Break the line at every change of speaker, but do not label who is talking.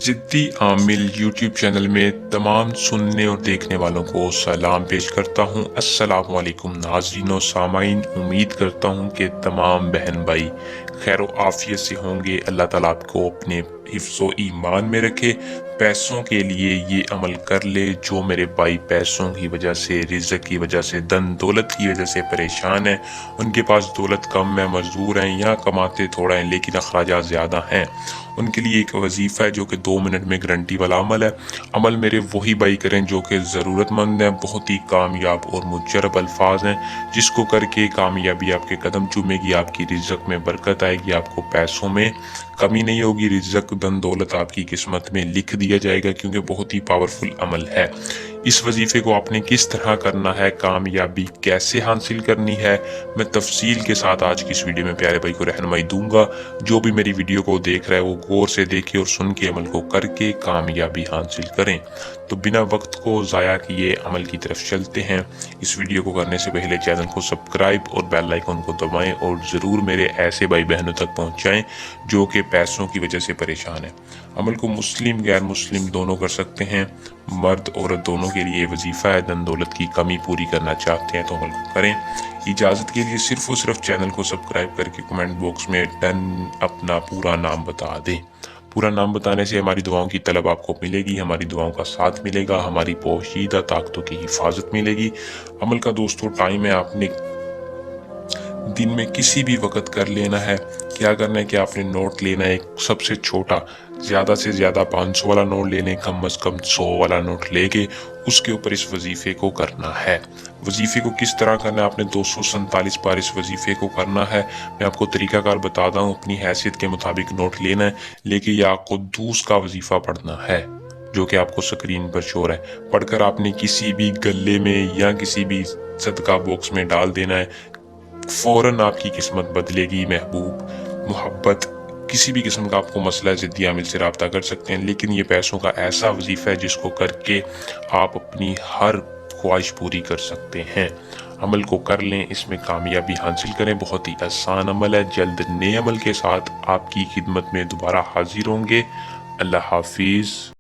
जिद्दी आमिल YouTube channel में तमाम सुनने और देखने वालों को सलाम पेश करता हूँ। अस्सलाम वालेकुम नाज़रीन और सामाइन, उम्मीद करता हूँ कि तमाम बहन भाई खैर आफियत से होंगे। अल्लाह ताला आपको अपने हिफ्ज़ो ईमान में रखे। पैसों के लिए ये अमल कर ले जो मेरे भाई पैसों की वजह से, रिज़्क़ की वजह से, धन दौलत की वजह से परेशान है। उनके पास दौलत कम है, मजदूर हैं या कमाते थोड़ा हैं लेकिन अखराजात ज़्यादा हैं। उनके लिए एक वजीफ़ा है जो कि 2 मिनट में गारंटी वाला अमल है। अमल मेरे वही भाई करें जो कि ज़रूरतमंद हैं। बहुत ही कामयाब और मुजर्रब अल्फाज हैं जिसको करके कामयाबी आपके कदम चूमेगी, आपकी रिज़्क़ में बरकत आएगी, आपको पैसों में कमी नहीं होगी। रिज़्क़ धन दौलत आपकी किस्मत में लिख दिया जाएगा क्योंकि बहुत ही पावरफुल अमल है। इस वजीफे को आपने किस तरह करना है, कामयाबी कैसे हासिल करनी है, मैं तफसील के साथ आज की इस वीडियो में प्यारे भाई को रहनुमाई दूंगा। जो भी मेरी वीडियो को देख रहा है वो गौर से देखे और सुन के अमल को करके कामयाबी हासिल करें। तो बिना वक्त को ज़ाया किए अमल की तरफ चलते हैं। इस वीडियो को करने से पहले चैनल को सब्सक्राइब और बेल आइकन को दबाएं और ज़रूर मेरे ऐसे भाई बहनों तक पहुंचाएं जो कि पैसों की वजह से परेशान है। अमल को मुस्लिम गैर मुस्लिम दोनों कर सकते हैं, मर्द औरत दोनों के लिए वजीफा है। धन दौलत की कमी पूरी करना चाहते हैं तो अमल को करें। इजाज़त के लिए सिर्फ और सिर्फ चैनल को सब्सक्राइब करके कमेंट बॉक्स में डन अपना पूरा नाम बता दें। पूरा नाम बताने से हमारी दुआओं की तलब आपको मिलेगी, हमारी दुआओं का साथ मिलेगा, हमारी पोशीदा ताकतों की हिफाजत मिलेगी। अमल का दोस्तों टाइम है, आपने दिन में किसी भी वक्त कर लेना है। क्या करना है कि आपने नोट लेना है, एक सबसे छोटा, ज़्यादा से ज़्यादा 500 वाला नोट लेने, कम अज़ कम 100 वाला नोट लेके उसके ऊपर इस वजीफ़े को करना है। वजीफ़े को किस तरह करना है, आपने 247 बार इस वजीफ़े को करना है। मैं आपको तरीकाकार बताता हूँ। अपनी हैसियत के मुताबिक नोट लेना है, लेकिन यह आपको दूस का वजीफ़ा पढ़ना है जो कि आपको स्क्रीन पर शो है। पढ़कर आपने किसी भी गले में या किसी भी सदका बॉक्स में डाल देना है। फौरन आपकी किस्मत बदलेगी। महबूब, मोहब्बत, किसी भी किस्म का आपको मसला है, ज़िद्दी आमिल से रब्ता कर सकते हैं। लेकिन ये पैसों का ऐसा वजीफ़ा है जिसको करके आप अपनी हर ख्वाहिश पूरी कर सकते हैं। अमल को कर लें, इसमें कामयाबी हासिल करें। बहुत ही आसान अमल है। जल्द नए अमल के साथ आपकी खिदमत में दोबारा हाजिर होंगे। अल्लाह हाफिज़।